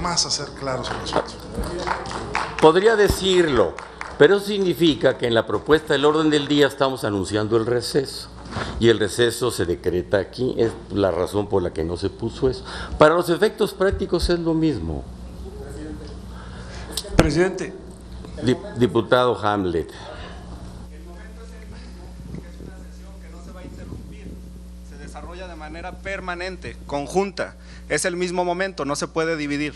más a ser claros en nosotros. Podría decirlo, pero eso significa que en la propuesta del orden del día estamos anunciando el receso. Y el receso se decreta aquí, es la razón por la que no se puso eso. Para los efectos prácticos es lo mismo. Presidente. Diputado Hamlet. El momento es el mismo porque es una sesión que no se va a interrumpir. Se desarrolla de manera permanente, conjunta. Es el mismo momento, no se puede dividir.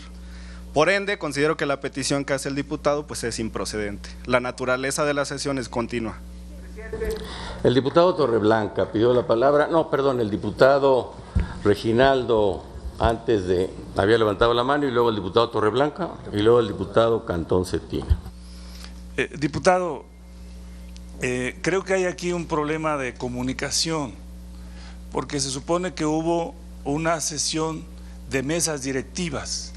Por ende, considero que la petición que hace el diputado pues es improcedente. La naturaleza de la sesión es continua. El diputado Torreblanca pidió la palabra. No, perdón, el diputado Reginaldo había levantado la mano, y luego el diputado Torreblanca y luego el diputado Cantón Cetina. Diputado, creo que hay aquí un problema de comunicación, porque se supone que hubo una sesión de mesas directivas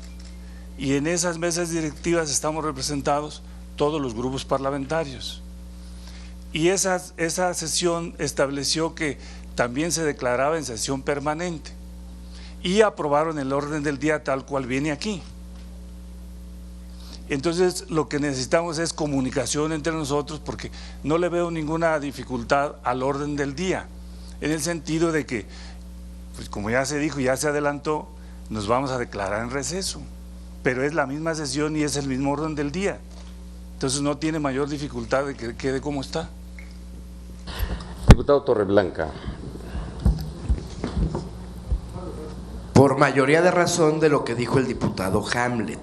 y en esas mesas directivas estamos representados todos los grupos parlamentarios. Y esa sesión estableció que también se declaraba en sesión permanente y aprobaron el orden del día tal cual viene aquí. Entonces lo que necesitamos es comunicación entre nosotros, porque no le veo ninguna dificultad al orden del día, en el sentido de que, pues como ya se dijo, ya se adelantó, nos vamos a declarar en receso, pero es la misma sesión y es el mismo orden del día. Entonces no tiene mayor dificultad de que quede como está. Diputado Torreblanca. Por mayoría de razón de lo que dijo el diputado Hamlet.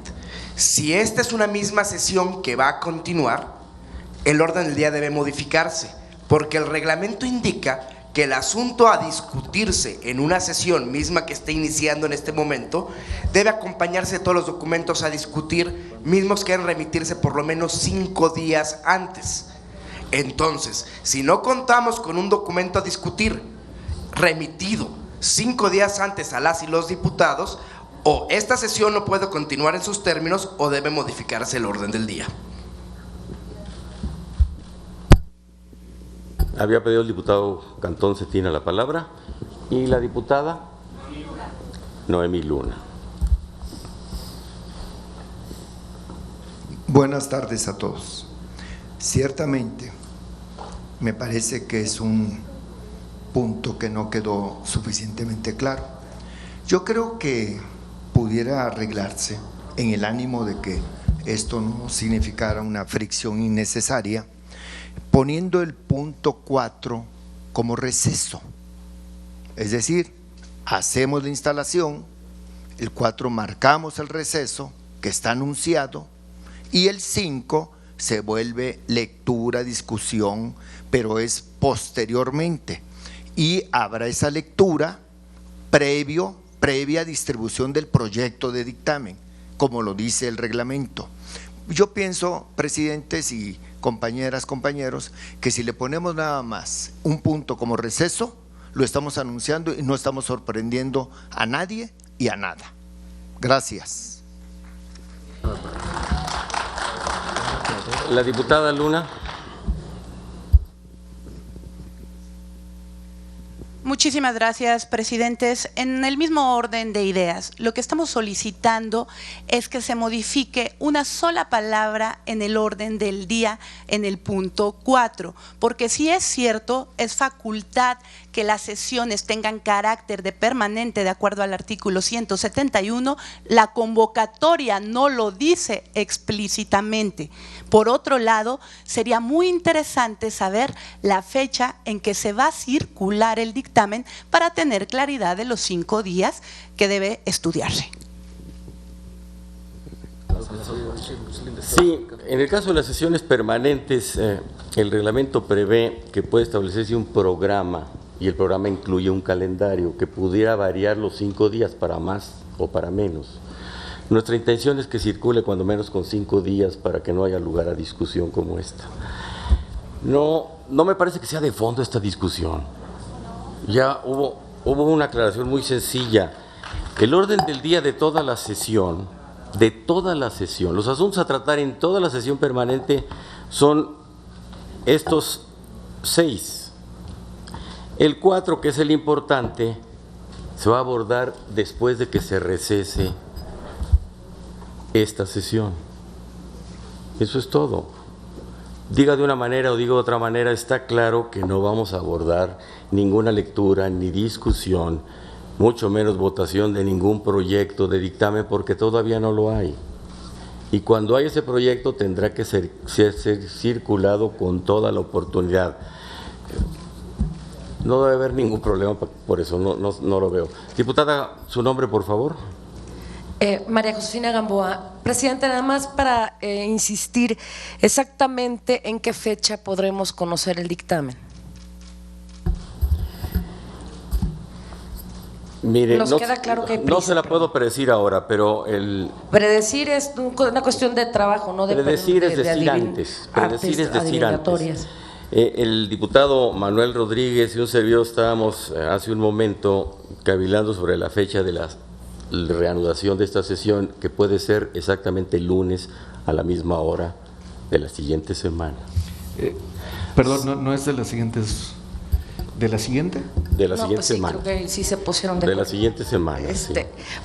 Si esta es una misma sesión que va a continuar, el orden del día debe modificarse, porque el reglamento indica que el asunto a discutirse en una sesión misma que esté iniciando en este momento debe acompañarse de todos los documentos a discutir, mismos que deben remitirse por lo menos 5 días antes. Entonces, si no contamos con un documento a discutir remitido 5 días antes a las y los diputados, o esta sesión no puede continuar en sus términos o debe modificarse el orden del día. Había pedido el diputado Cantón Cetina la palabra y la diputada Noemí Luna. Buenas tardes a todos. Ciertamente, me parece que es un punto que no quedó suficientemente claro. Yo creo que pudiera arreglarse en el ánimo de que esto no significara una fricción innecesaria, poniendo el punto 4 como receso. Es decir, hacemos la instalación, el 4 marcamos el receso que está anunciado y el 5 se vuelve lectura, discusión, pero es posteriormente y habrá esa lectura previa distribución del proyecto de dictamen, como lo dice el reglamento. Yo pienso, presidentes y compañeras, compañeros, que si le ponemos nada más un punto como receso, lo estamos anunciando y no estamos sorprendiendo a nadie y a nada. Gracias. La diputada Luna. Muchísimas gracias, presidentes. En el mismo orden de ideas, lo que estamos solicitando es que se modifique una sola palabra en el orden del día en el punto 4, porque si es cierto, es facultad que las sesiones tengan carácter de permanente de acuerdo al artículo 171, la convocatoria no lo dice explícitamente. Por otro lado, sería muy interesante saber la fecha en que se va a circular el dictamen para tener claridad de los 5 días que debe estudiarse. Sí, en el caso de las sesiones permanentes, el reglamento prevé que puede establecerse un programa y el programa incluye un calendario que pudiera variar los 5 días para más o para menos. Nuestra intención es que circule cuando menos con 5 días para que no haya lugar a discusión como esta. No me parece que sea de fondo esta discusión. Ya hubo una aclaración muy sencilla. El orden del día de toda la sesión, los asuntos a tratar en toda la sesión permanente son estos 6. El 4, que es el importante, se va a abordar después de que se recese esta sesión. Eso es todo. Diga de una manera o diga de otra manera, está claro que no vamos a abordar ninguna lectura ni discusión, mucho menos votación de ningún proyecto de dictamen, porque todavía no lo hay. Y cuando hay ese proyecto tendrá que ser circulado con toda la oportunidad. No debe haber ningún problema por eso, no lo veo. Diputada, su nombre, por favor. María Josefina Gamboa. Presidente, nada más para insistir exactamente en qué fecha podremos conocer el dictamen. Mire, Nos queda claro que hay prisa, no se la puedo predecir ahora, pero predecir es una cuestión de trabajo, no de predecir es decir antes. Predecir es decir antes. El diputado Manuel Rodríguez y un servidor estábamos hace un momento cavilando sobre la fecha de la reanudación de esta sesión, que puede ser exactamente el lunes a la misma hora de la siguiente semana. Perdón, no es de las siguientes. ¿De la siguiente? De la no, siguiente pues sí, semana. Creo que sí se pusieron de la siguiente semana. Sí.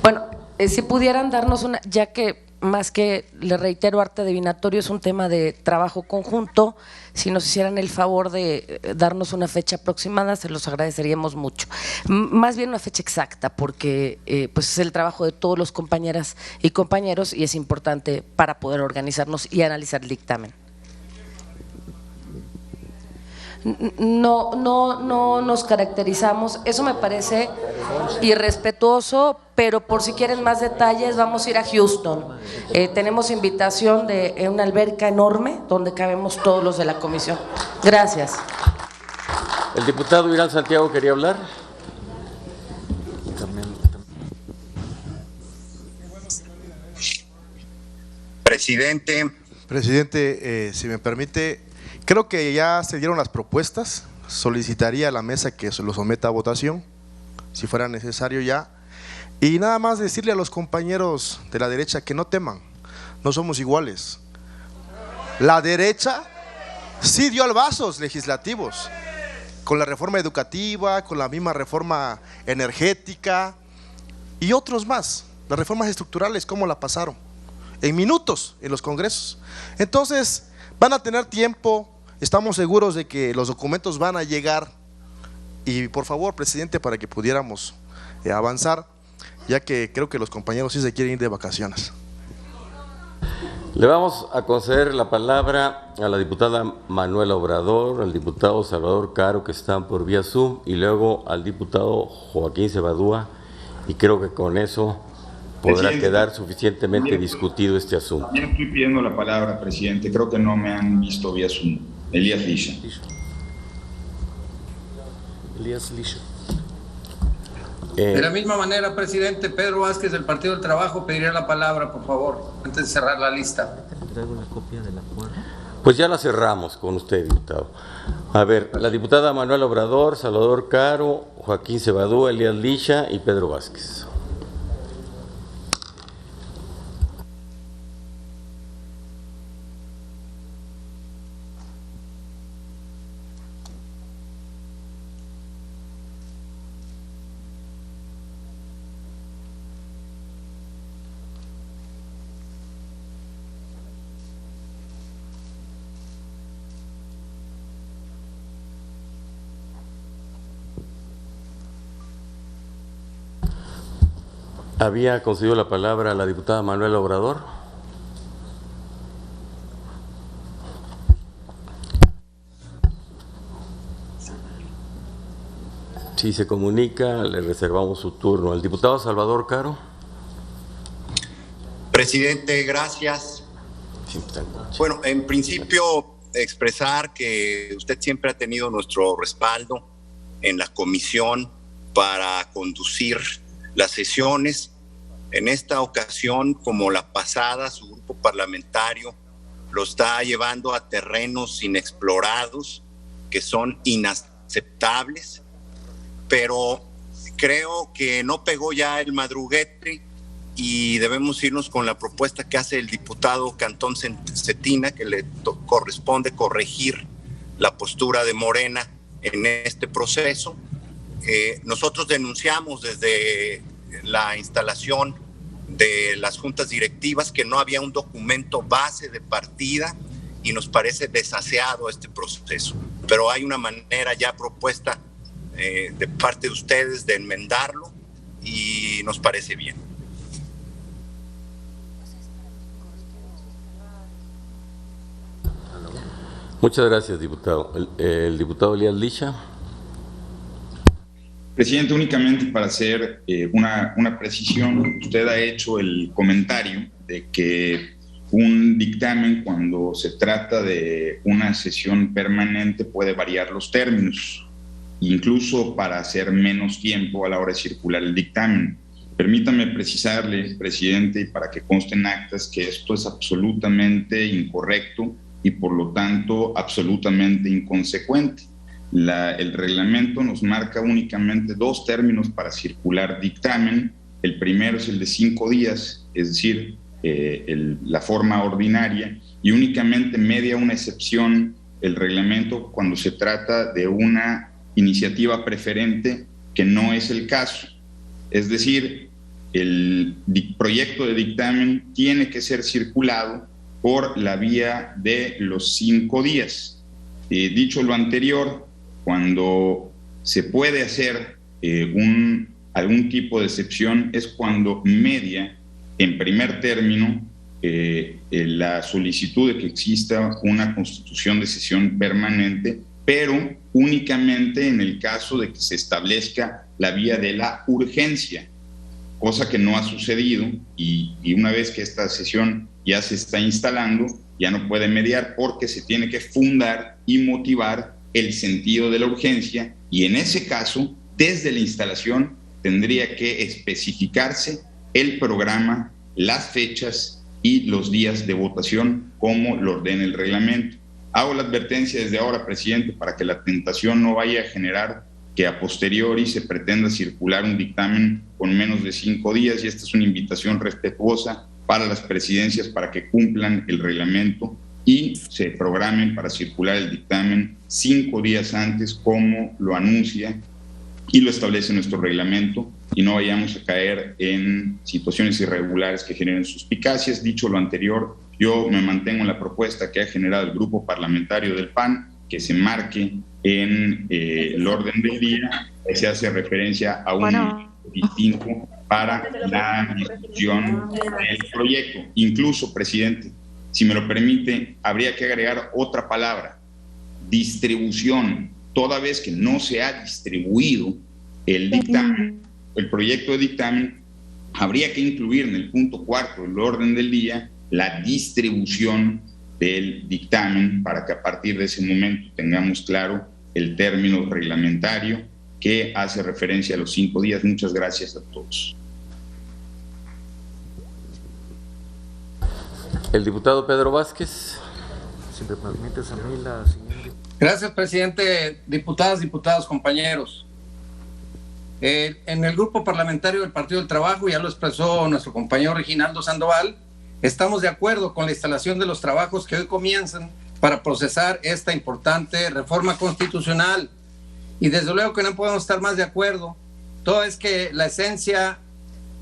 Bueno, si pudieran darnos una, ya que más que, le reitero, arte divinatorio es un tema de trabajo conjunto, si nos hicieran el favor de darnos una fecha aproximada, se los agradeceríamos mucho. Más bien una fecha exacta, porque pues es el trabajo de todos los compañeras y compañeros y es importante para poder organizarnos y analizar el dictamen. No nos caracterizamos, eso me parece irrespetuoso, pero por si quieren más detalles vamos a ir a Houston. Tenemos invitación de una alberca enorme donde cabemos todos los de la comisión. Gracias. El diputado Irán Santiago quería hablar. Presidente, si me permite, creo que ya se dieron las propuestas. Solicitaría a la mesa que se lo someta a votación, si fuera necesario ya. Y nada más decirle a los compañeros de la derecha que no teman, no somos iguales. La derecha sí dio albazos legislativos, con la reforma educativa, con la misma reforma energética y otros más. Las reformas estructurales, ¿cómo la pasaron? En minutos en los congresos. Entonces, van a tener tiempo. Estamos seguros de que los documentos van a llegar y por favor, presidente, para que pudiéramos avanzar, ya que creo que los compañeros sí se quieren ir de vacaciones. Le vamos a conceder la palabra a la diputada Manuela Obrador, al diputado Salvador Caro, que están por vía Zoom, y luego al diputado Joaquín Cebadúa, y creo que con eso podrá quedar suficientemente discutido este asunto. También estoy pidiendo la palabra, presidente, creo que no me han visto vía Zoom. Elías Lisha. De la misma manera, presidente, Pedro Vázquez del Partido del Trabajo pediría la palabra, por favor, antes de cerrar la lista. Pues ya la cerramos con usted, diputado. A ver, la diputada Manuela Obrador, Salvador Caro, Joaquín Cebadúa, Elías Lisha y Pedro Vázquez. ¿Había concedido la palabra a la diputada Manuela Obrador? Si se comunica, le reservamos su turno. ¿El diputado Salvador Caro? Presidente, gracias. Bueno, en principio, expresar que usted siempre ha tenido nuestro respaldo en la comisión para conducir las sesiones. En esta ocasión, como la pasada, su grupo parlamentario lo está llevando a terrenos inexplorados que son inaceptables, pero creo que no pegó ya el madruguete y debemos irnos con la propuesta que hace el diputado Cantón Cetina, que le corresponde corregir la postura de Morena en este proceso. Nosotros denunciamos desde la instalación de las juntas directivas, que no había un documento base de partida y nos parece desaseado este proceso. Pero hay una manera ya propuesta de parte de ustedes de enmendarlo y nos parece bien. Muchas gracias, diputado. El diputado Elías Licha. Presidente, únicamente para hacer una precisión, usted ha hecho el comentario de que un dictamen, cuando se trata de una sesión permanente, puede variar los términos, incluso para hacer menos tiempo a la hora de circular el dictamen. Permítame precisarle, presidente, y para que conste en actas, que esto es absolutamente incorrecto y por lo tanto absolutamente inconsecuente. El reglamento nos marca únicamente 2 términos para circular dictamen. El primero es el de 5 días, es decir, la forma ordinaria, y únicamente media una excepción el reglamento cuando se trata de una iniciativa preferente, que no es el caso. Es decir, el proyecto de dictamen tiene que ser circulado por la vía de los 5 días. Dicho lo anterior, cuando se puede hacer algún tipo de excepción es cuando media, en primer término, la solicitud de que exista una constitución de sesión permanente, pero únicamente en el caso de que se establezca la vía de la urgencia, cosa que no ha sucedido, y una vez que esta sesión ya se está instalando, ya no puede mediar porque se tiene que fundar y motivar el sentido de la urgencia, y en ese caso, desde la instalación, tendría que especificarse el programa, las fechas y los días de votación, como lo ordena el reglamento. Hago la advertencia desde ahora, presidente, para que la tentación no vaya a generar que a posteriori se pretenda circular un dictamen con menos de 5 días, y esta es una invitación respetuosa para las presidencias para que cumplan el reglamento y se programen para circular el dictamen 5 días antes, como lo anuncia y lo establece nuestro reglamento, y no vayamos a caer en situaciones irregulares que generen suspicacias. Dicho lo anterior, yo me mantengo en la propuesta que ha generado el grupo parlamentario del PAN, que se marque en el orden del día, que se hace referencia a un distinto para la discusión del proyecto. Incluso, presidente, si me lo permite, habría que agregar otra palabra: distribución. Toda vez que no se ha distribuido el dictamen, el proyecto de dictamen, habría que incluir en el punto 4 del orden del día la distribución del dictamen, para que a partir de ese momento tengamos claro el término reglamentario que hace referencia a los 5 días. Muchas gracias a todos. El diputado Pedro Vázquez. Si me permites a mí la siguiente. Gracias, presidente. Diputadas, diputados, compañeros. En el grupo parlamentario del Partido del Trabajo, ya lo expresó nuestro compañero Reginaldo Sandoval, estamos de acuerdo con la instalación de los trabajos que hoy comienzan para procesar esta importante reforma constitucional. Y desde luego que no podemos estar más de acuerdo. Todo es que la esencia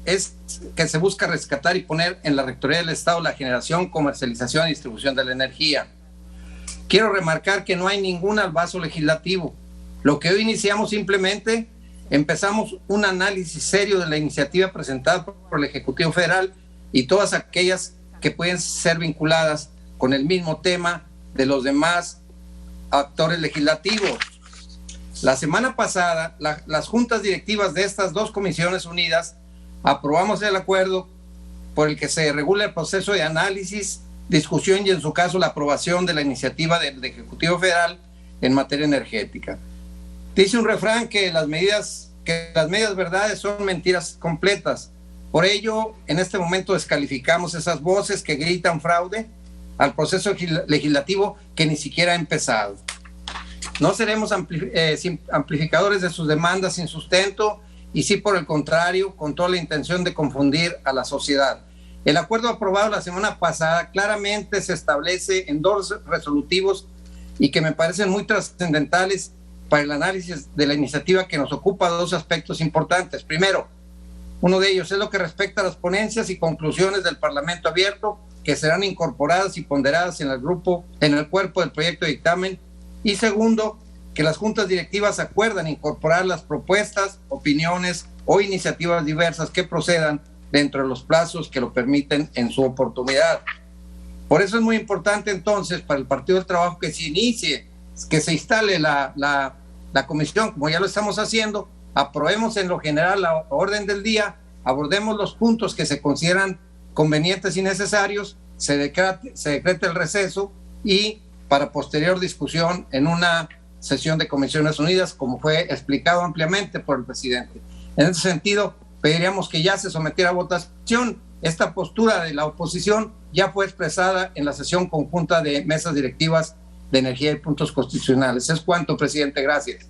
es que se busca rescatar y poner en la Rectoría del Estado la generación, comercialización y distribución de la energía. Quiero remarcar que no hay ningún albazo legislativo. Lo que hoy iniciamos, simplemente empezamos un análisis serio de la iniciativa presentada por el Ejecutivo Federal y todas aquellas que pueden ser vinculadas con el mismo tema de los demás actores legislativos. La semana pasada, las juntas directivas de estas 2 comisiones unidas aprobamos el acuerdo por el que se regula el proceso de análisis, discusión y, en su caso, la aprobación de la iniciativa del Ejecutivo Federal en materia energética. Dice un refrán que las medias verdades son mentiras completas. Por ello, en este momento descalificamos esas voces que gritan fraude al proceso legislativo que ni siquiera ha empezado. No seremos amplificadores de sus demandas sin sustento, y sí, por el contrario, con toda la intención de confundir a la sociedad. El acuerdo aprobado la semana pasada claramente se establece en 2 resolutivos y que me parecen muy trascendentales para el análisis de la iniciativa que nos ocupa 2 aspectos importantes. Primero, Uno de ellos es lo que respecta a las ponencias y conclusiones del Parlamento abierto, que serán incorporadas y ponderadas en el cuerpo del proyecto de dictamen. Y segundo, que las juntas directivas acuerdan incorporar las propuestas, opiniones o iniciativas diversas que procedan dentro de los plazos que lo permiten en su oportunidad. Por eso es muy importante entonces para el Partido del Trabajo que se inicie, que se instale la comisión, como ya lo estamos haciendo, aprobemos en lo general la orden del día, abordemos los puntos que se consideran convenientes y necesarios, se decrete el receso y para posterior discusión en una sesión de Comisiones Unidas, como fue explicado ampliamente por el presidente. En ese sentido, pediríamos que ya se sometiera a votación. Esta postura de la oposición ya fue expresada en la sesión conjunta de mesas directivas de energía y puntos constitucionales. Es cuanto, presidente. Gracias.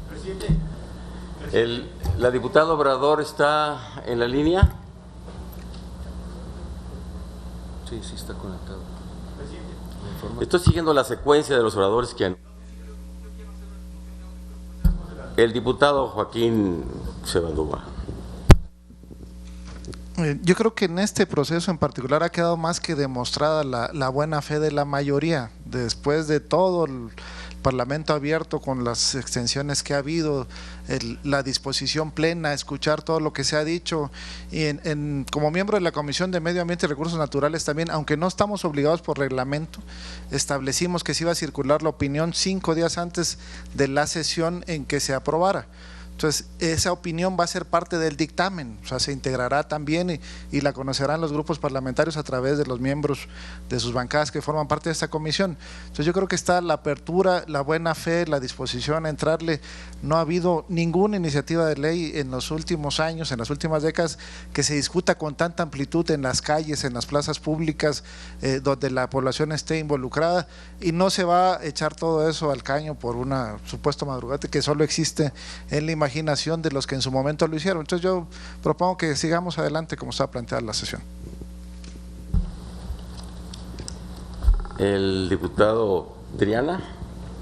Presidente. ¿La diputada Obrador está en la línea? Sí, sí está conectado. Estoy siguiendo la secuencia de los oradores que han... El diputado Joaquín Sebaldúa. Yo creo que en este proceso en particular ha quedado más que demostrada la buena fe de la mayoría, después de todo el Parlamento abierto con las extensiones que ha habido, la disposición plena a escuchar todo lo que se ha dicho y como miembro de la Comisión de Medio Ambiente y Recursos Naturales también, aunque no estamos obligados por reglamento, establecimos que se iba a circular la opinión 5 días antes de la sesión en que se aprobara. Entonces, esa opinión va a ser parte del dictamen, o sea, se integrará también y la conocerán los grupos parlamentarios a través de los miembros de sus bancadas que forman parte de esta comisión. Entonces, yo creo que está la apertura, la buena fe, la disposición a entrarle. No ha habido ninguna iniciativa de ley en los últimos años, en las últimas décadas, que se discuta con tanta amplitud en las calles, en las plazas públicas, donde la población esté involucrada, y no se va a echar todo eso al caño por una supuesto madrugate que solo existe en la imaginación de los que en su momento lo hicieron. Entonces yo propongo que sigamos adelante como está planteada la sesión. El diputado Triana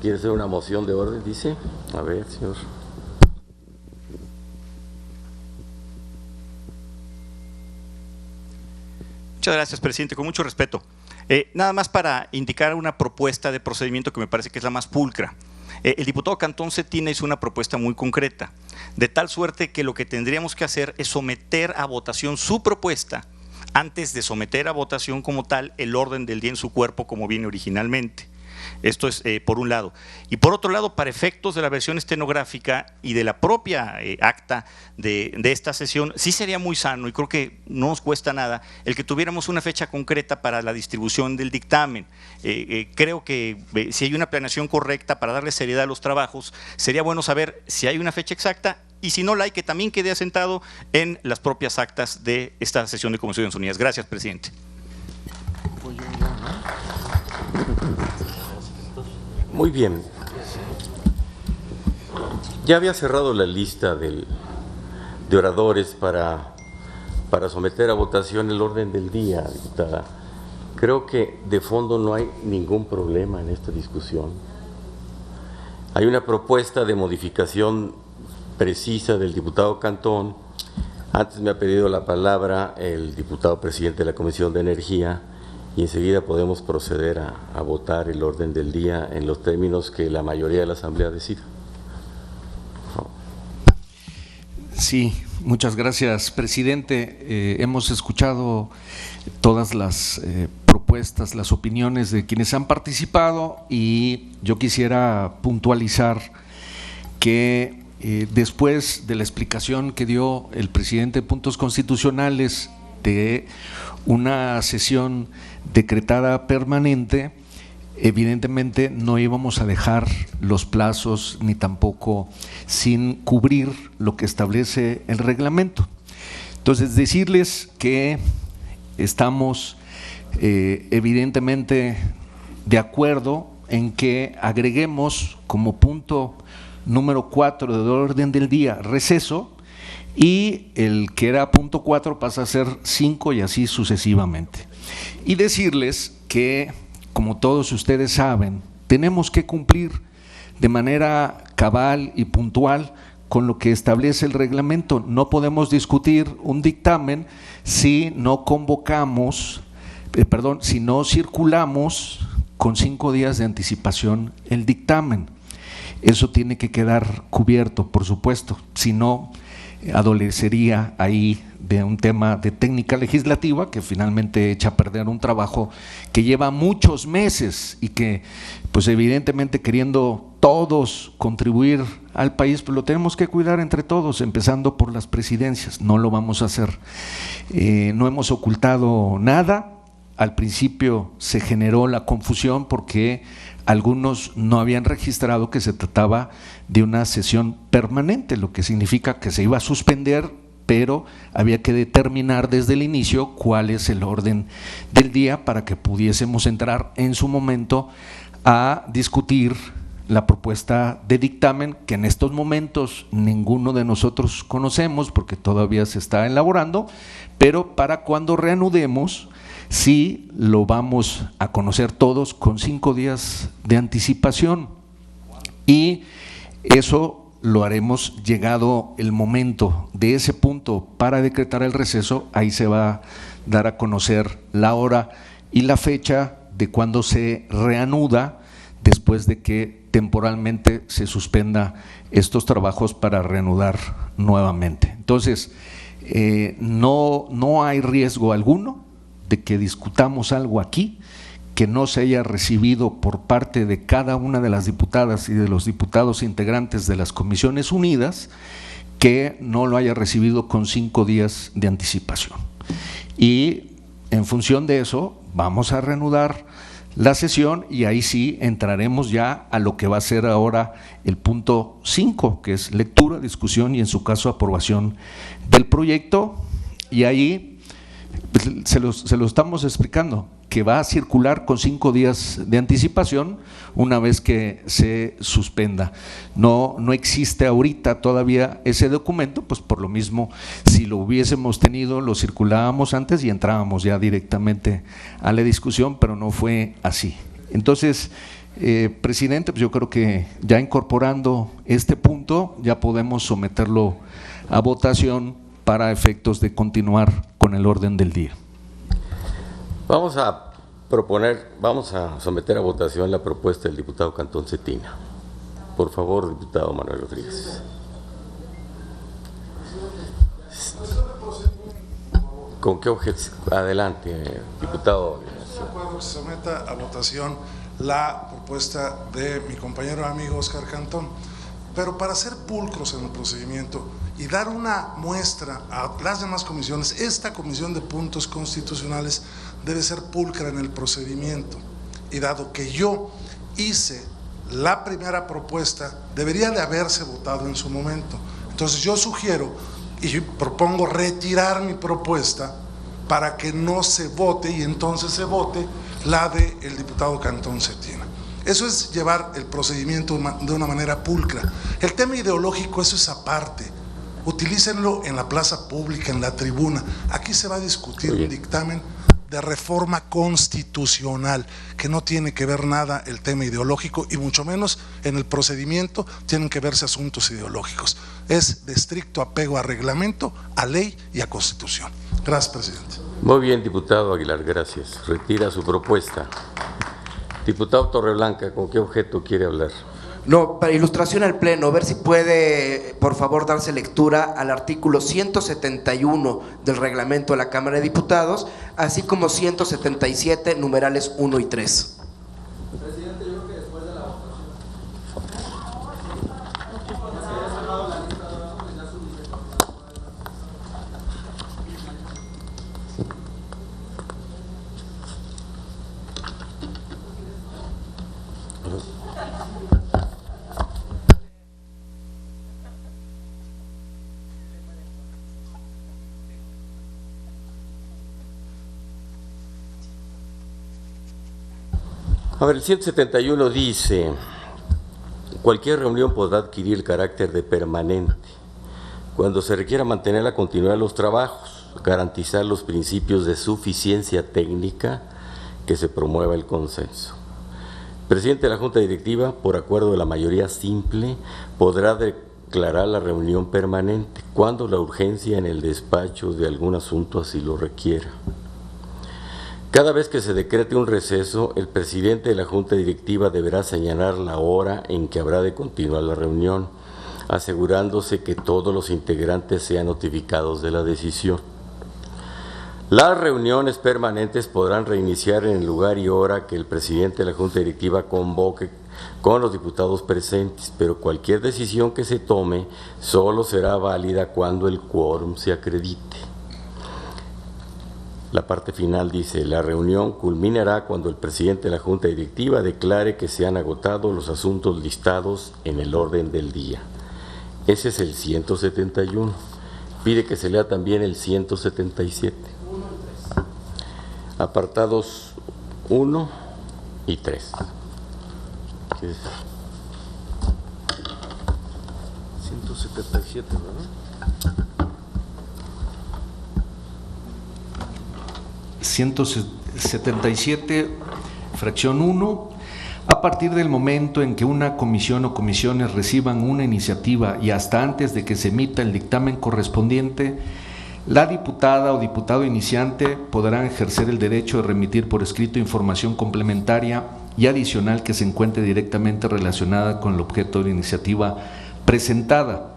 quiere hacer una moción de orden, dice. A ver, señor. Muchas gracias, presidente, con mucho respeto. Nada más para indicar una propuesta de procedimiento que me parece que es la más pulcra. El diputado Cantón Cetina hizo una propuesta muy concreta, de tal suerte que lo que tendríamos que hacer es someter a votación su propuesta antes de someter a votación como tal el orden del día en su cuerpo como viene originalmente. Esto es por un lado. Y por otro lado, para efectos de la versión estenográfica y de la propia acta de esta sesión, sí sería muy sano y creo que no nos cuesta nada el que tuviéramos una fecha concreta para la distribución del dictamen. Creo que si hay una planeación correcta para darle seriedad a los trabajos, sería bueno saber si hay una fecha exacta y si no la hay, que también quede asentado en las propias actas de esta sesión de Comisiones Unidas. Gracias, presidente. Muy bien. Ya había cerrado la lista de oradores para someter a votación el orden del día, diputada. Creo que de fondo no hay ningún problema en esta discusión. Hay una propuesta de modificación precisa del diputado Cantón. Antes me ha pedido la palabra el diputado presidente de la Comisión de Energía y enseguida podemos proceder a votar el orden del día en los términos que la mayoría de la Asamblea decida. Sí, muchas gracias, presidente. Hemos escuchado todas las propuestas, las opiniones de quienes han participado y yo quisiera puntualizar que después de la explicación que dio el presidente de Puntos Constitucionales de una sesión decretada permanente, evidentemente no íbamos a dejar los plazos ni tampoco sin cubrir lo que establece el reglamento. Entonces, decirles que estamos evidentemente de acuerdo en que agreguemos como punto número 4 del orden del día receso, y el que era punto 4 pasa a ser 5 y así sucesivamente. Y decirles que, como todos ustedes saben, tenemos que cumplir de manera cabal y puntual con lo que establece el reglamento. No podemos discutir un dictamen si no convocamos, si no circulamos con 5 días de anticipación el dictamen. Eso tiene que quedar cubierto, por supuesto, si no adolecería ahí de un tema de técnica legislativa que finalmente echa a perder un trabajo que lleva muchos meses y que pues evidentemente queriendo todos contribuir al país, pues lo tenemos que cuidar entre todos, empezando por las presidencias. No lo vamos a hacer. No hemos ocultado nada. Al principio se generó la confusión porque algunos no habían registrado que se trataba de una sesión permanente, lo que significa que se iba a suspender, pero había que determinar desde el inicio cuál es el orden del día para que pudiésemos entrar en su momento a discutir la propuesta de dictamen que en estos momentos ninguno de nosotros conocemos porque todavía se está elaborando, pero para cuando reanudemos sí lo vamos a conocer todos con 5 días de anticipación, y eso lo haremos llegado el momento de ese punto para decretar el receso. Ahí se va a dar a conocer la hora y la fecha de cuando se reanuda después de que temporalmente se suspenda estos trabajos para reanudar nuevamente. Entonces, no hay riesgo alguno de que discutamos algo aquí que no se haya recibido por parte de cada una de las diputadas y de los diputados integrantes de las Comisiones Unidas, que no lo haya recibido con 5 días de anticipación. Y en función de eso vamos a reanudar la sesión y ahí sí entraremos ya a lo que va a ser ahora el punto 5, que es lectura, discusión y en su caso aprobación del proyecto, y ahí se lo estamos explicando, que va a circular con 5 días de anticipación una vez que se suspenda. No existe ahorita todavía ese documento, pues por lo mismo, si lo hubiésemos tenido, lo circulábamos antes y entrábamos ya directamente a la discusión, pero no fue así. Entonces, presidente, pues yo creo que ya incorporando este punto, ya podemos someterlo a votación para efectos de continuar con el orden del día. Vamos a someter a votación la propuesta del diputado Cantón Cetina. Por favor, diputado Manuel Rodríguez. ¿Con qué objeto? Adelante, diputado. De acuerdo, que se someta a votación la propuesta de mi compañero amigo Óscar Cantón. Pero para ser pulcros en el procedimiento y dar una muestra a las demás comisiones, esta comisión de puntos constitucionales debe ser pulcra en el procedimiento. Y dado que yo hice la primera propuesta, debería de haberse votado en su momento. Entonces yo sugiero y propongo retirar mi propuesta para que no se vote y entonces se vote la del diputado Cantón Cetina. Eso es llevar el procedimiento de una manera pulcra. El tema ideológico, eso es aparte. Utilícenlo en la plaza pública, en la tribuna. Aquí se va a discutir un dictamen de reforma constitucional que no tiene que ver nada el tema ideológico y mucho menos en el procedimiento tienen que verse asuntos ideológicos. Es de estricto apego a reglamento, a ley y a constitución. Gracias, presidente. Muy bien, diputado Aguilar, gracias. Retira su propuesta. Diputado Torreblanca, ¿con qué objeto quiere hablar? No, para ilustración al Pleno, ver si puede, por favor, darse lectura al artículo 171 del reglamento de la Cámara de Diputados, así como 177, numerales 1 y 3. Presidente, yo creo que después de la A ver, el 171 dice: cualquier reunión podrá adquirir carácter de permanente cuando se requiera mantener la continuidad de los trabajos, garantizar los principios de suficiencia técnica, que se promueva el consenso. El presidente de la Junta Directiva, por acuerdo de la mayoría simple, podrá declarar la reunión permanente cuando la urgencia en el despacho de algún asunto así lo requiera. Cada vez que se decrete un receso, el presidente de la Junta Directiva deberá señalar la hora en que habrá de continuar la reunión, asegurándose que todos los integrantes sean notificados de la decisión. Las reuniones permanentes podrán reiniciar en el lugar y hora que el presidente de la Junta Directiva convoque con los diputados presentes, pero cualquier decisión que se tome solo será válida cuando el quórum se acredite. La parte final dice: la reunión culminará cuando el presidente de la Junta Directiva declare que se han agotado los asuntos listados en el orden del día. Ese es el 171. Pide que se lea también el 177. Apartados 1 y 3. 177, ¿verdad? 177, fracción 1. A partir del momento en que una comisión o comisiones reciban una iniciativa y hasta antes de que se emita el dictamen correspondiente, la diputada o diputado iniciante podrán ejercer el derecho de remitir por escrito información complementaria y adicional que se encuentre directamente relacionada con el objeto de la iniciativa presentada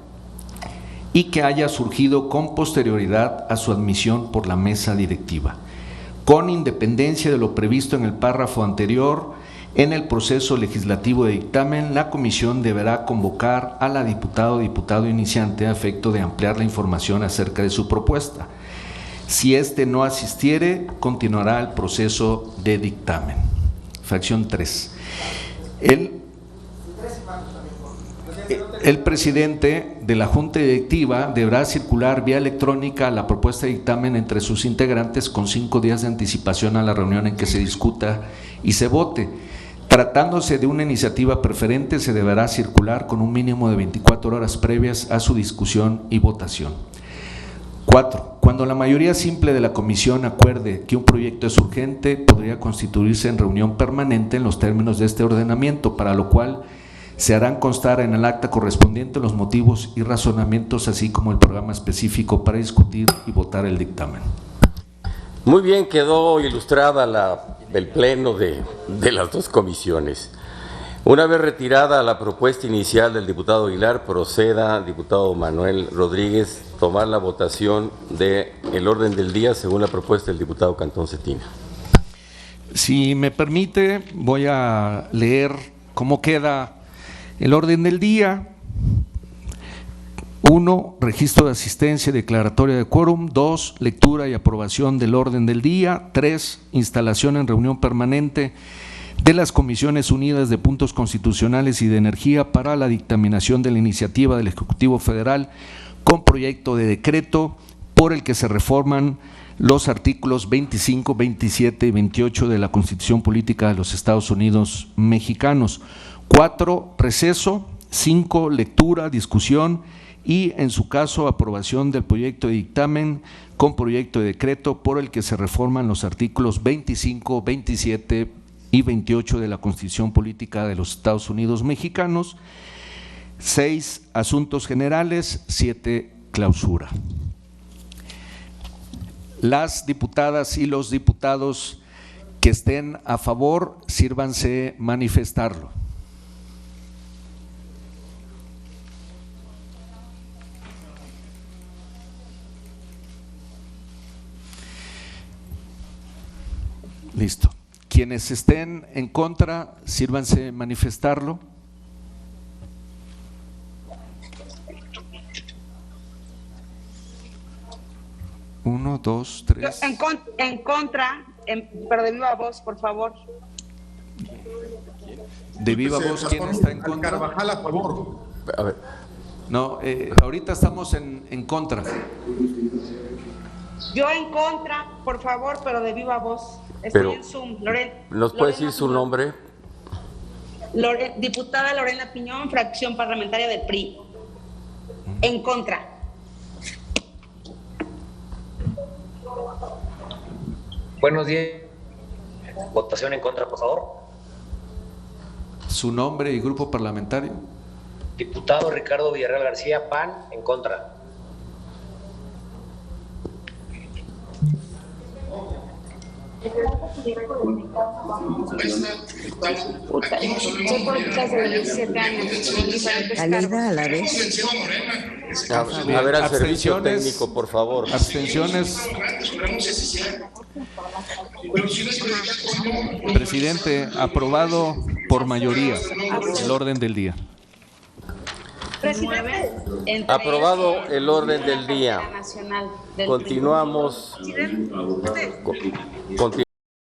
y que haya surgido con posterioridad a su admisión por la mesa directiva. Con independencia de lo previsto en el párrafo anterior, en el proceso legislativo de dictamen, la comisión deberá convocar a la diputada o diputado iniciante a efecto de ampliar la información acerca de su propuesta. Si éste no asistiere, continuará el proceso de dictamen. Fracción 3. El presidente de la Junta Directiva deberá circular vía electrónica la propuesta de dictamen entre sus integrantes con 5 días de anticipación a la reunión en que se discuta y se vote. Tratándose de una iniciativa preferente, se deberá circular con un mínimo de 24 horas previas a su discusión y votación. 4. Cuando la mayoría simple de la comisión acuerde que un proyecto es urgente, podría constituirse en reunión permanente en los términos de este ordenamiento, para lo cual se harán constar en el acta correspondiente los motivos y razonamientos, así como el programa específico para discutir y votar el dictamen. Muy bien, quedó ilustrada el pleno de las dos comisiones. Una vez retirada la propuesta inicial del diputado Aguilar, proceda, diputado Manuel Rodríguez, tomar la votación del orden del día según la propuesta del diputado Cantón Cetina. Si me permite, voy a leer cómo queda el orden del día. 1. Registro de asistencia y declaratoria de quórum. 2. Lectura y aprobación del orden del día. 3. Instalación en reunión permanente de las Comisiones Unidas de Puntos Constitucionales y de Energía para la dictaminación de la iniciativa del Ejecutivo Federal con proyecto de decreto por el que se reforman los artículos 25, 27 y 28 de la Constitución Política de los Estados Unidos Mexicanos. 4. Receso. 5. Lectura, discusión y, en su caso, aprobación del proyecto de dictamen con proyecto de decreto por el que se reforman los artículos 25, 27 y 28 de la Constitución Política de los Estados Unidos Mexicanos. 6. Asuntos generales. 7. Clausura. Las diputadas y los diputados que estén a favor, sírvanse manifestarlo. Listo. Quienes estén en contra, sírvanse manifestarlo. Uno, dos, tres. En contra, pero de viva voz, por favor. De viva voz, ¿quién está en contra? Carvajal, a favor. A ver. No, ahorita estamos en contra. Yo en contra, por favor, pero de viva voz. Estoy en Zoom. ¿Nos puede decir su nombre? Diputada Lorena Piñón, fracción parlamentaria del PRI. En contra. Buenos días. Votación en contra, por favor. ¿Su nombre y grupo parlamentario? Diputado Ricardo Villarreal García, PAN, en contra. Alida, a la vez. A ver, al servicio técnico, por favor. Abstenciones. Presidente, aprobado por mayoría el orden del día. Aprobado el orden del día. Continuamos.